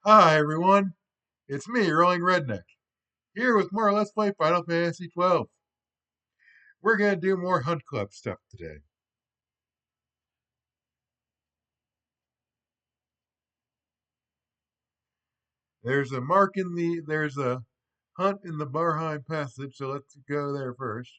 Hi everyone, it's me, Rolling Redneck, here with more Let's Play Final Fantasy XII. We're gonna do more Hunt Club stuff today. There's a hunt in the Barheim Passage, so let's go there first.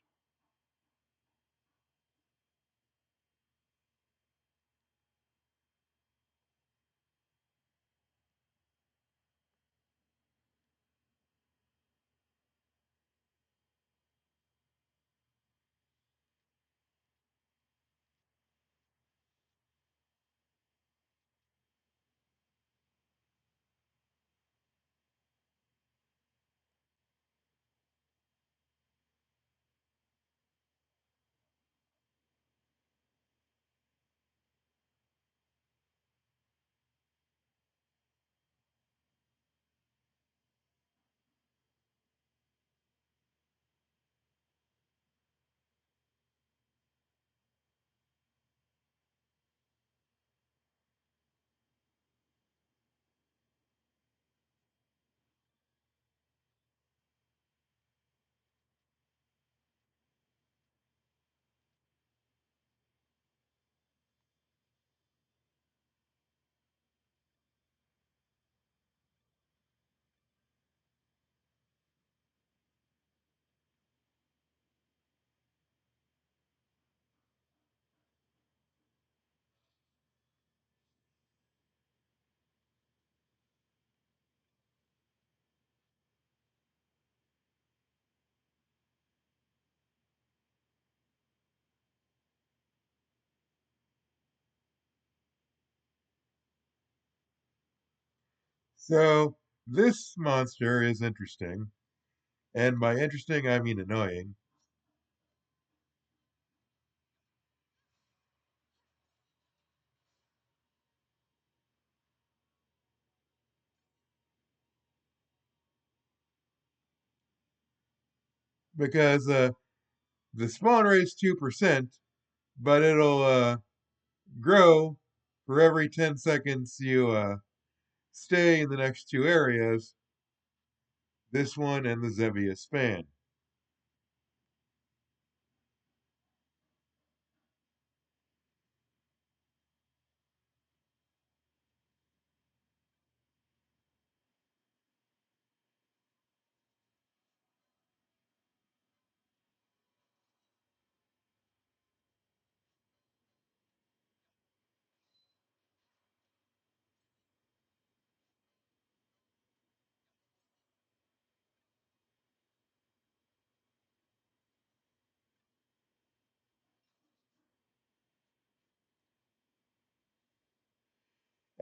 So, this monster is interesting, and by interesting I mean annoying, because the spawn rate's 2%, but it'll grow for every 10 seconds you stay in the next two areas, this one and the Zevia span.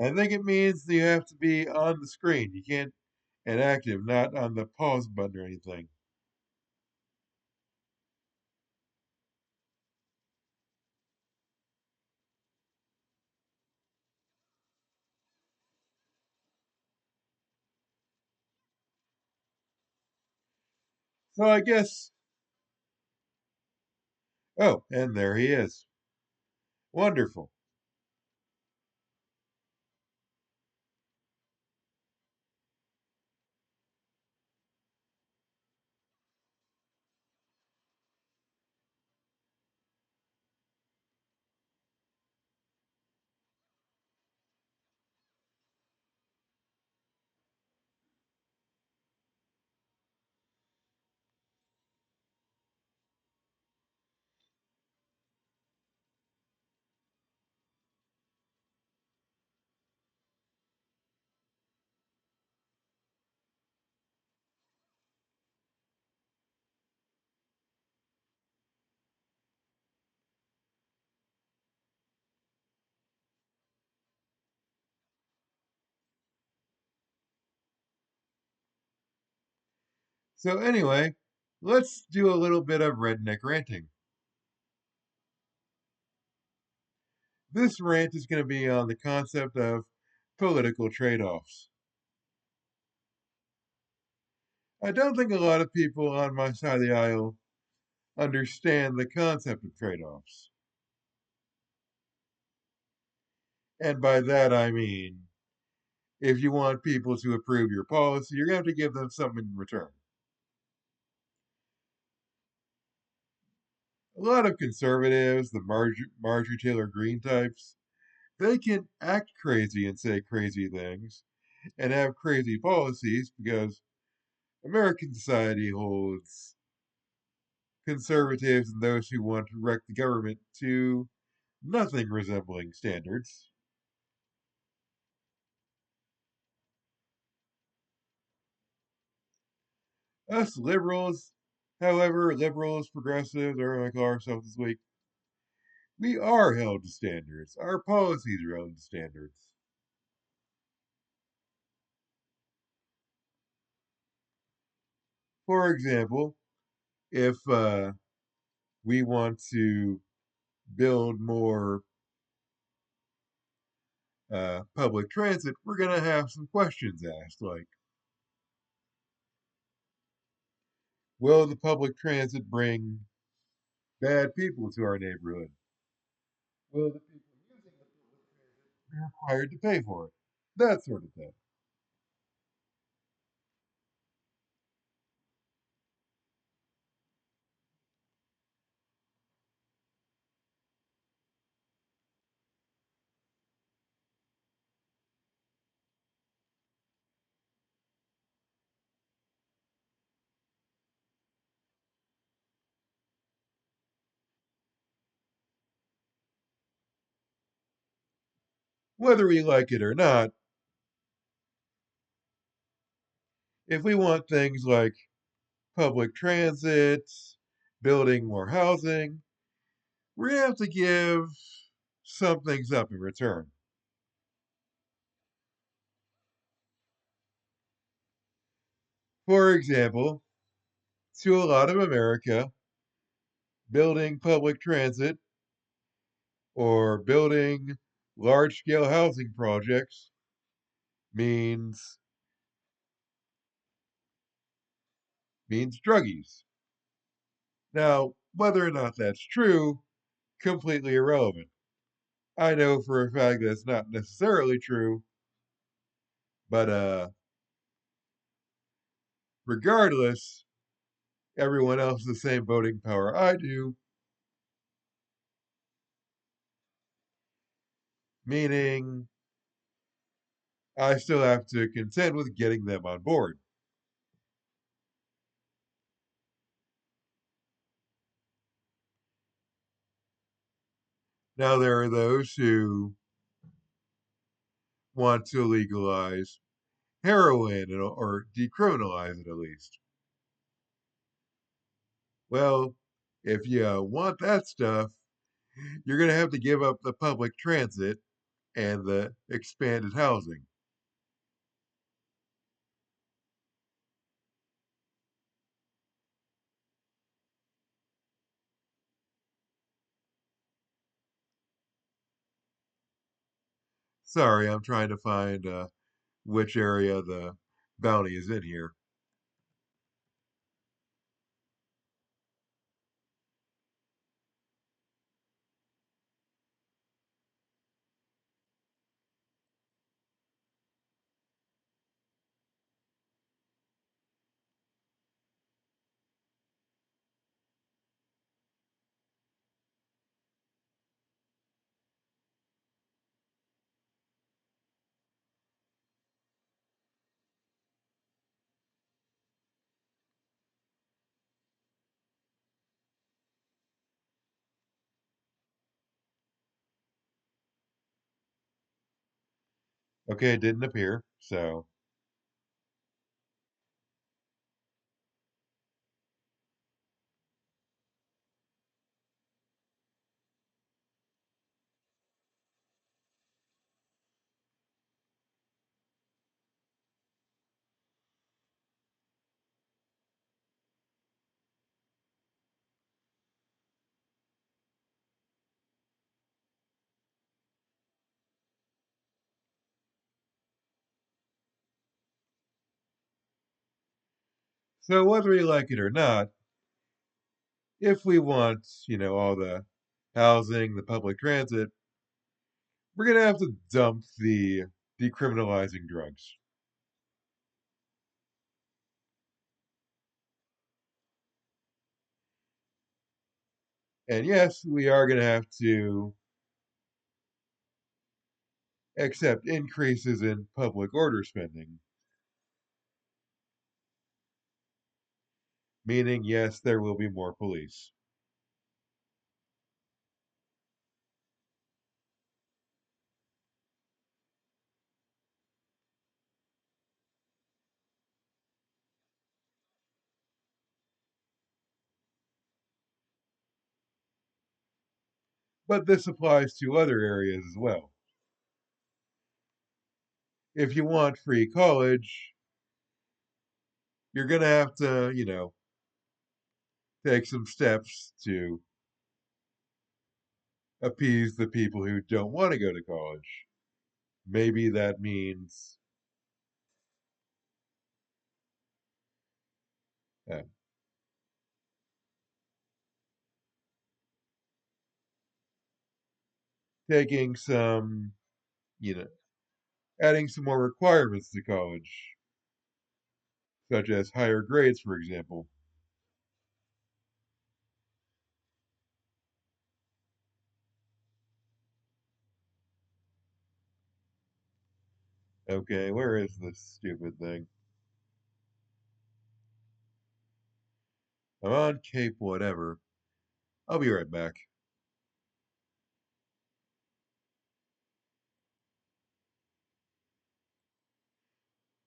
I think it means that you have to be on the screen. You can't and active, not on the pause button or anything. So I guess. Oh, and there he is. Wonderful. So anyway, let's do a little bit of redneck ranting. This rant is going to be on the concept of political trade-offs. I don't think a lot of people on my side of the aisle understand the concept of trade-offs. And by that I mean If you want people to approve your policy, you're going to have to give them something in return. A lot of conservatives, the Marjorie Taylor Greene types, they can act crazy and say crazy things and have crazy policies because American society holds conservatives and those who want to wreck the government to nothing resembling standards. Us liberals, however, liberals, progressives, or whatever we call ourselves this week, we are held to standards. Our policies are held to standards. For example, if we want to build more public transit, we're going to have some questions asked, like, will the public transit bring bad people to our neighborhood? Will the people using the public transit be required to pay for it? That sort of thing. Whether we like it or not, if we want things like public transit, building more housing, we're going to have to give some things up in return. For example, to a lot of America, building public transit or building large scale housing projects means druggies. Now, whether or not that's true, completely irrelevant. I know for a fact that's not necessarily true, but regardless, everyone else has the same voting power I do, meaning I still have to contend with getting them on board. Now, there are those who want to legalize heroin or decriminalize it at least. Well, if you want that stuff, you're going to have to give up the public transit and the expanded housing. Sorry, I'm trying to find which area the bounty is in here. Okay, it didn't appear. So whether we like it or not, if we want, all the housing, the public transit, we're gonna have to dump the decriminalizing drugs. And yes, we are going to have to accept increases in public order spending, meaning, yes, there will be more police. But this applies to other areas as well. If you want free college, you're going to have to, take some steps to appease the people who don't want to go to college. Maybe that means uh, taking some, you know, adding some more requirements to college, such as higher grades, for example. Okay, where is this stupid thing? I'm on Cape whatever. I'll be right back.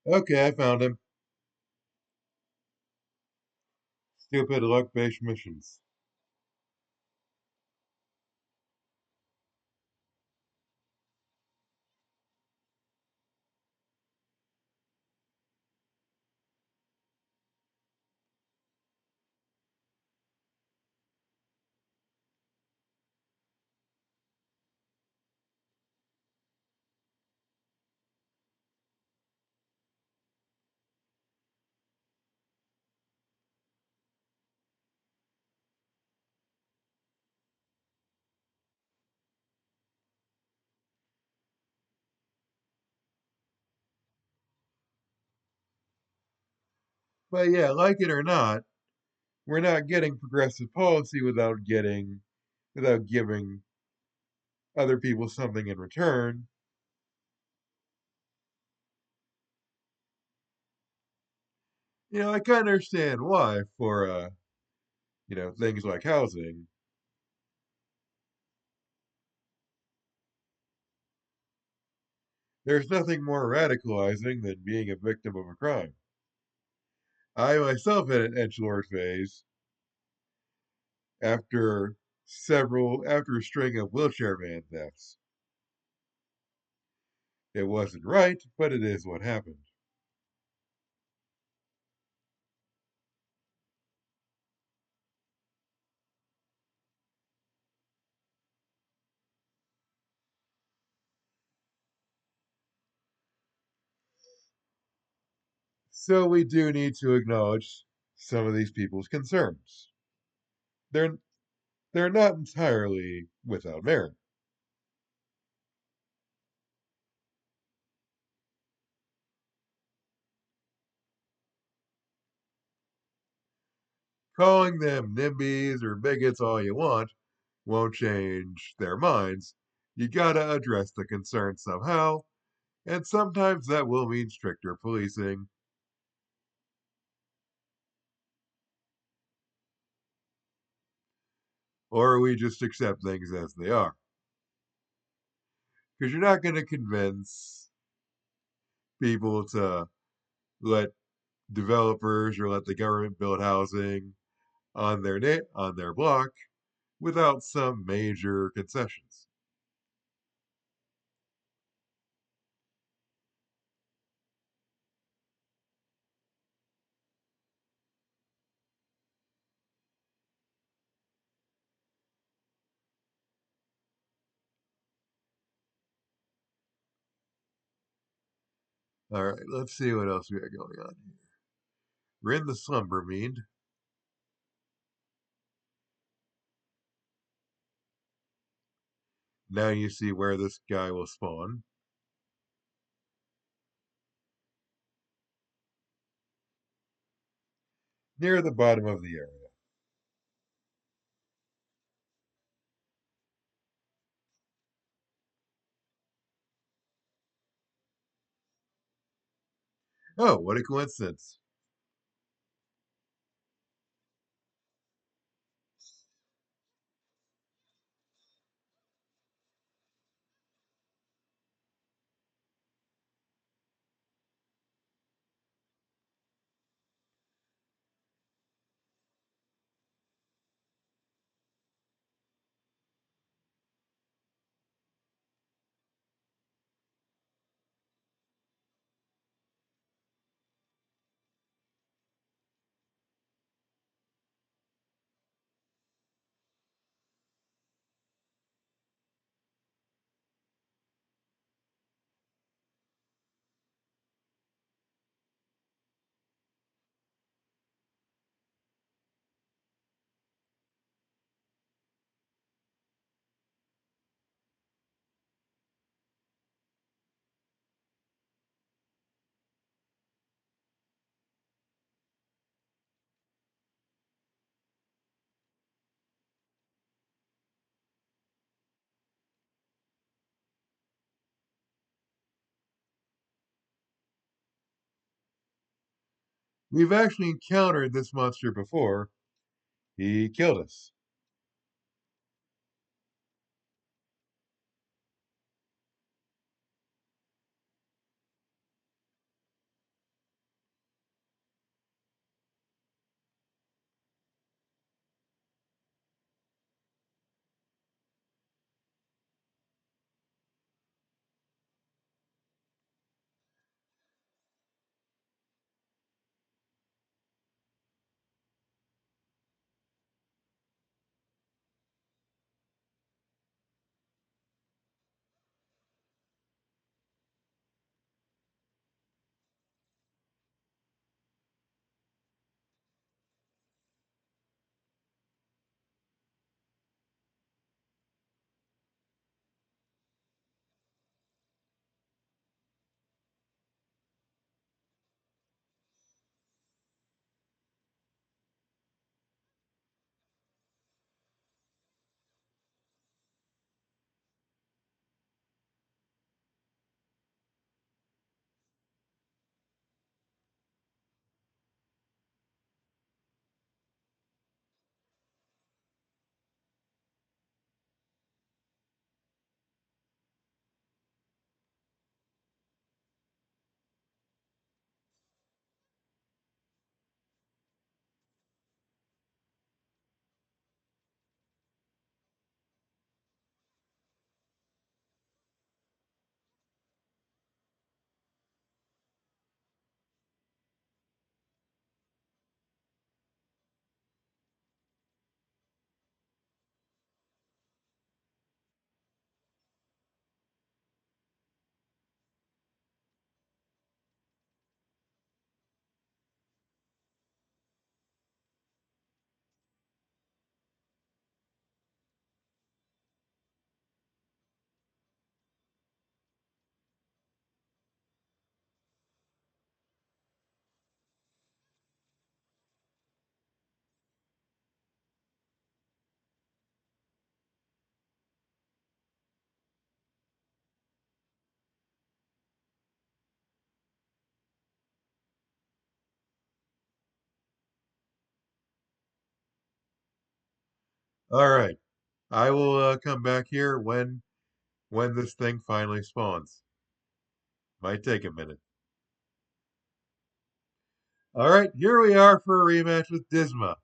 Okay, I found him. Stupid luck-based missions. But yeah, like it or not, we're not getting progressive policy without giving other people something in return. I kind of understand why for things like housing. There's nothing more radicalizing than being a victim of a crime. I myself had an edgelord phase after a string of wheelchair van thefts. It wasn't right, but it is what happened. So we do need to acknowledge some of these people's concerns. They're they're not entirely without merit. Calling them NIMBYs or bigots all you want won't change their minds. You gotta address the concern somehow, and sometimes that will mean stricter policing. Or we just accept things as they are. Because you're not going to convince people to let developers or let the government build housing on their block without some major concessions. All right, let's see what else we got going on here. We're in the slumber mean. Now you see where this guy will spawn. near the bottom of the area. Oh, what a coincidence. We've actually encountered this monster before. He killed us. All right. I will come back here when this thing finally spawns. Might take a minute. All right, here we are for a rematch with Disma.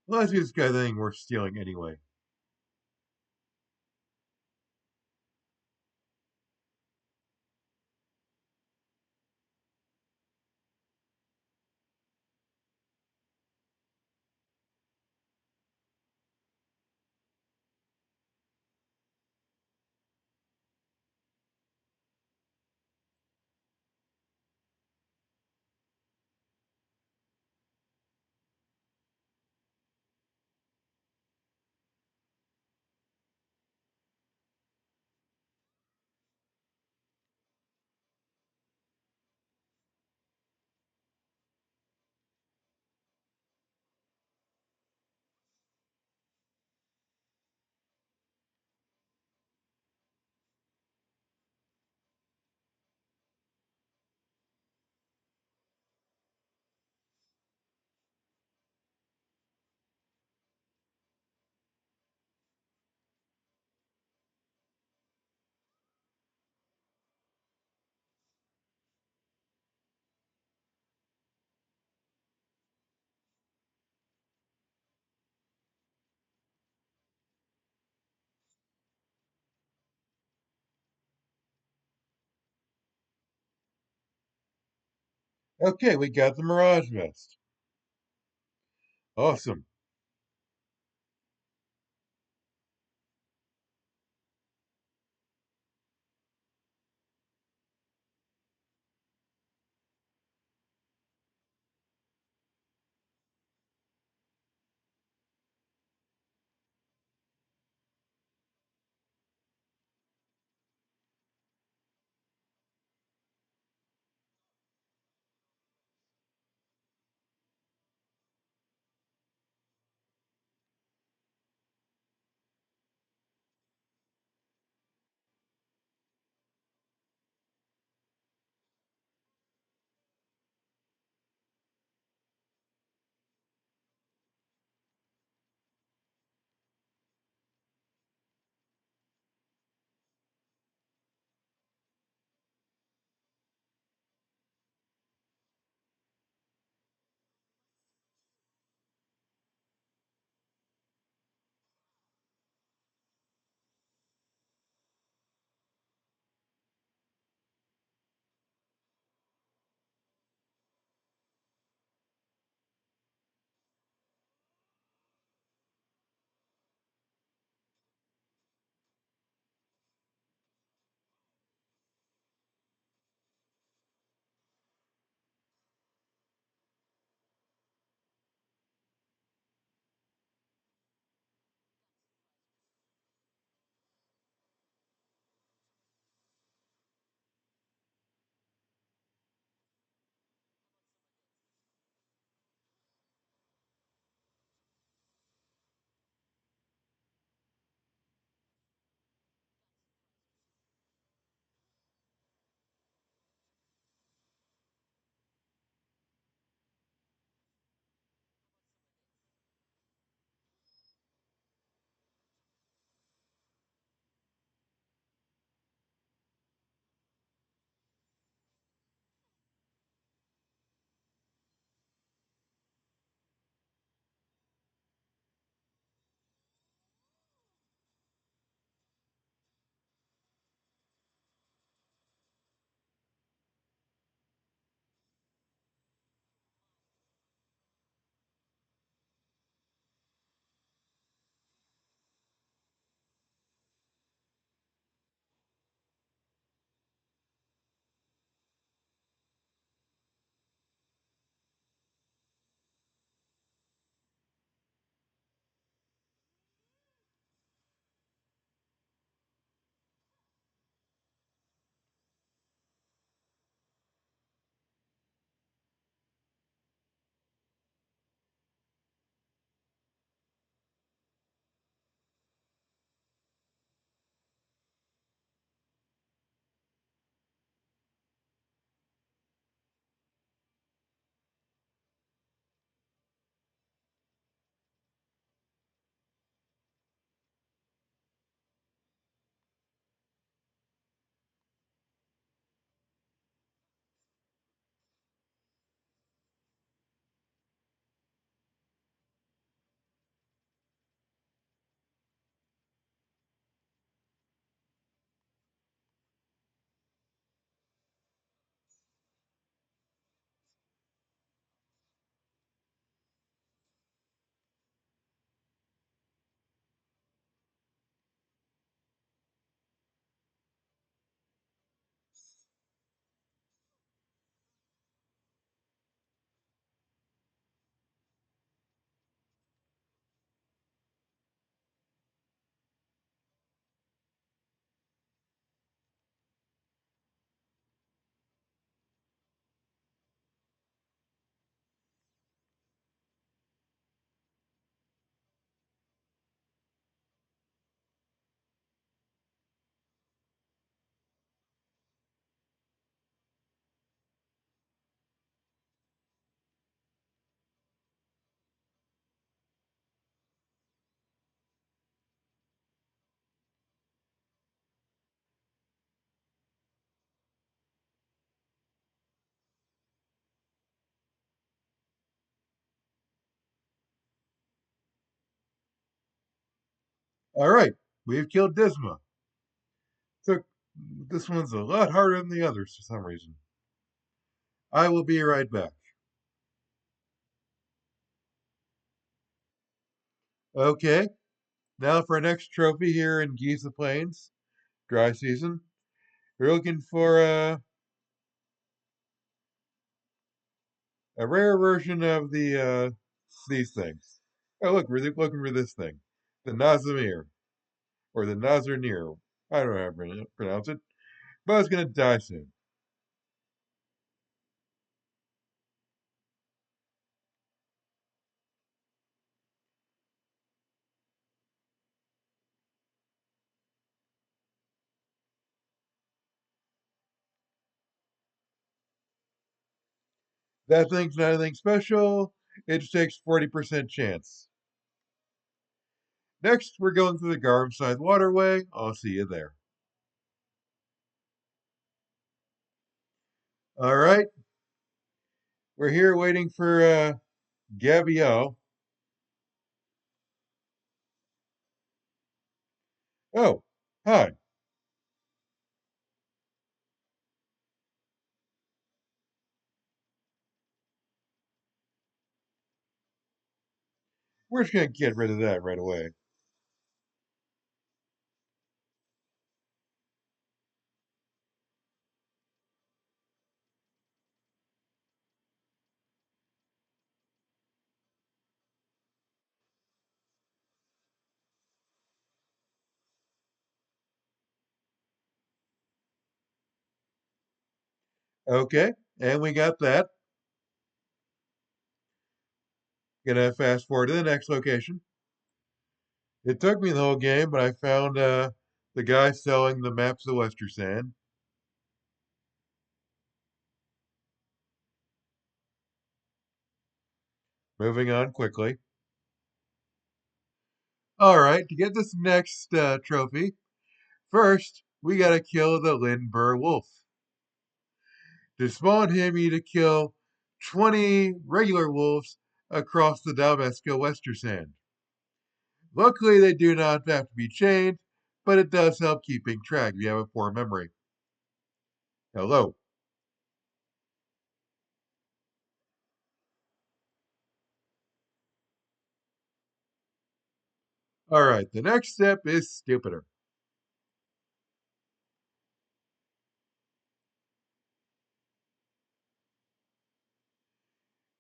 Well, that's just the kind of thing worth stealing anyway. Okay, we got the Mirage Vest. Awesome. All right, we've killed Disma. So this one's a lot harder than the others for some reason. I will be right back. Okay, now for our next trophy here in Giza Plains, dry season. We're looking for a rare version of these things. Oh, look, we're looking for this thing, the Nazamir or the Nazarnir. I don't know how to pronounce it, but it's gonna die soon. That thing's not anything special. It just takes 40% chance. Next, we're going through the Garmside Waterway. I'll see you there. All right, we're here waiting for Gabrielle. Oh, hi. We're just gonna get rid of that right away. Okay, and we got that. Gonna fast forward to the next location. It took me the whole game, but I found the guy selling the maps of Western Sand. Moving on quickly. All right, to get this next trophy, first we gotta kill the Lindbergh Wolf. To spawn him, you need to kill 20 regular wolves across the Dalmasco Western Sand. Luckily, they do not have to be chained, but it does help keeping track if you have a poor memory. Hello. All right, the next step is stupider.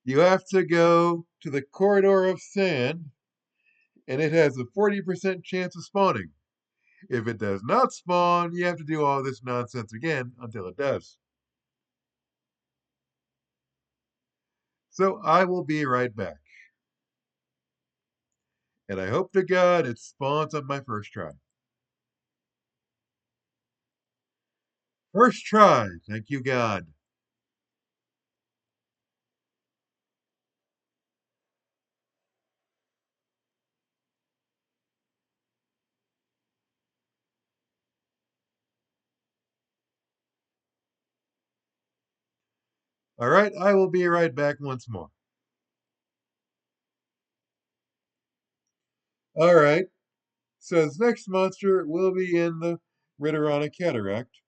You have to go to the corridor of sand, and it has a 40% chance of spawning. If it does not spawn, you have to do all this nonsense again until it does. So I will be right back. And I hope to God it spawns on my first try. First try, thank you, God. All right, I will be right back once more. All right, so this next monster will be in the Ritterana Cataract.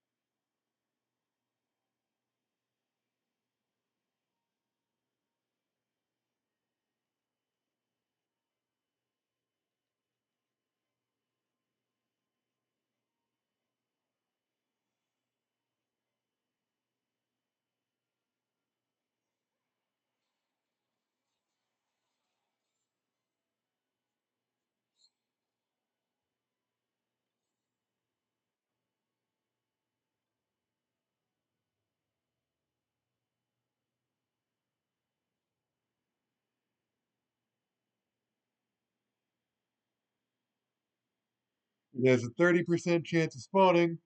It has a 30% chance of spawning,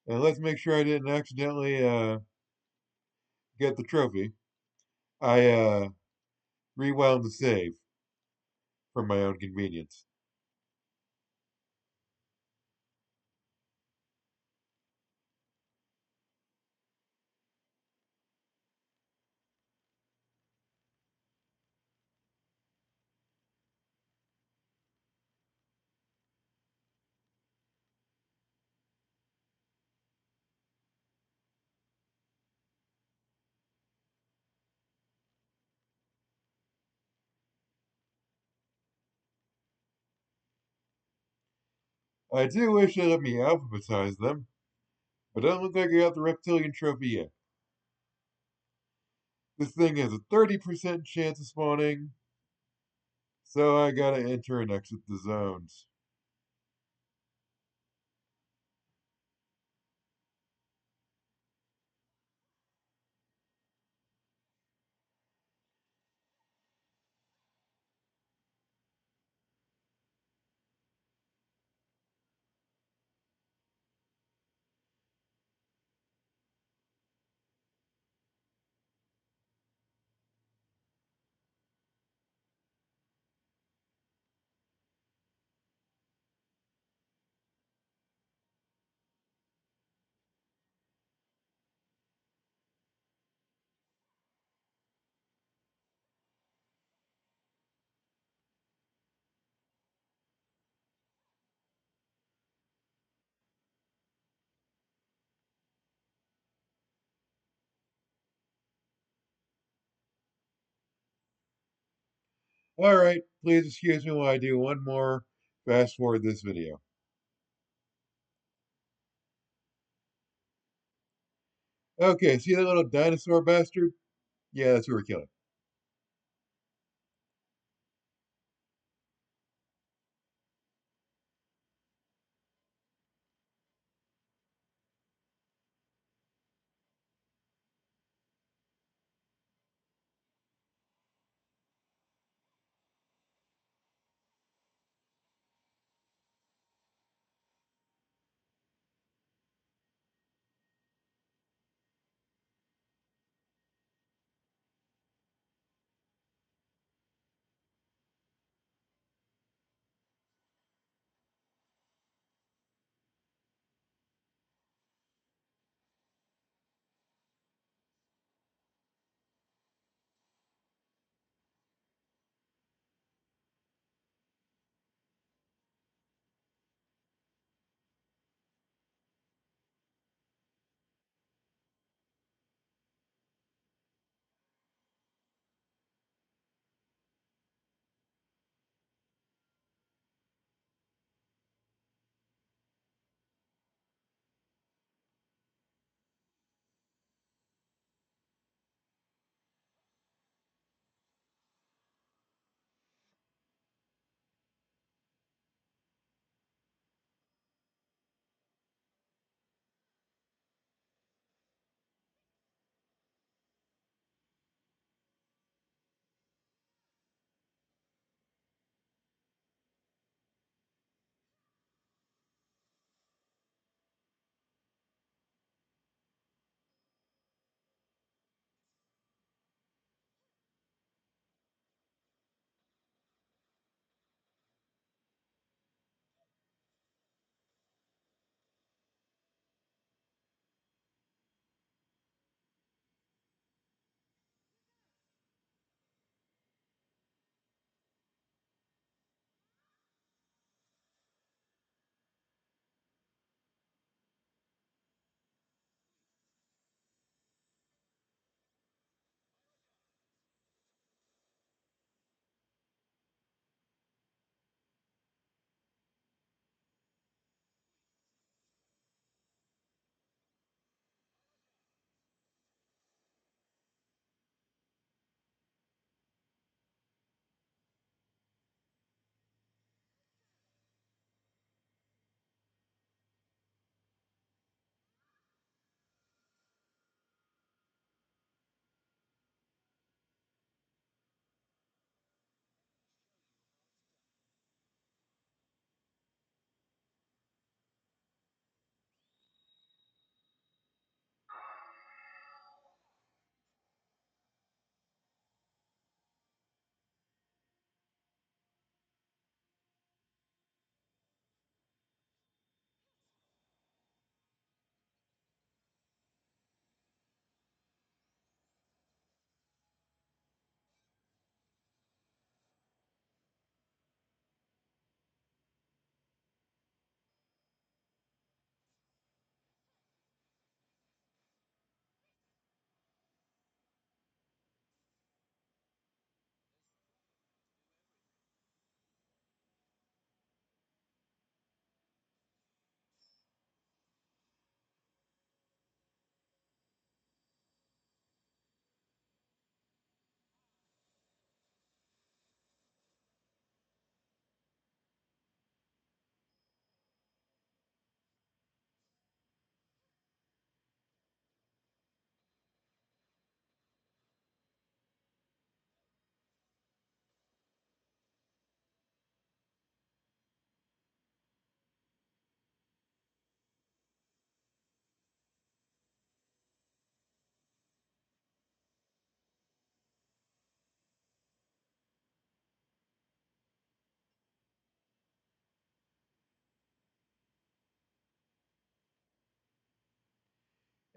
and let's make sure I didn't accidentally get the trophy. I rewound the save for my own convenience. I do wish they let me alphabetize them, but I don't look like I got the reptilian trophy yet. This thing has a 30% chance of spawning, so I gotta enter and exit the zones. Alright, please excuse me while I do one more fast forward this video. Okay, see that little dinosaur bastard? Yeah, that's who we're killing.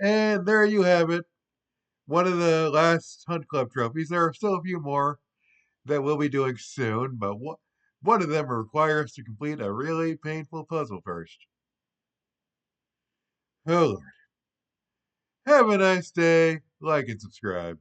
And there you have it. One of the last Hunt Club trophies. There are still a few more that we'll be doing soon, but one of them will require us to complete a really painful puzzle first. Oh Lord. Have a nice day. Like and subscribe.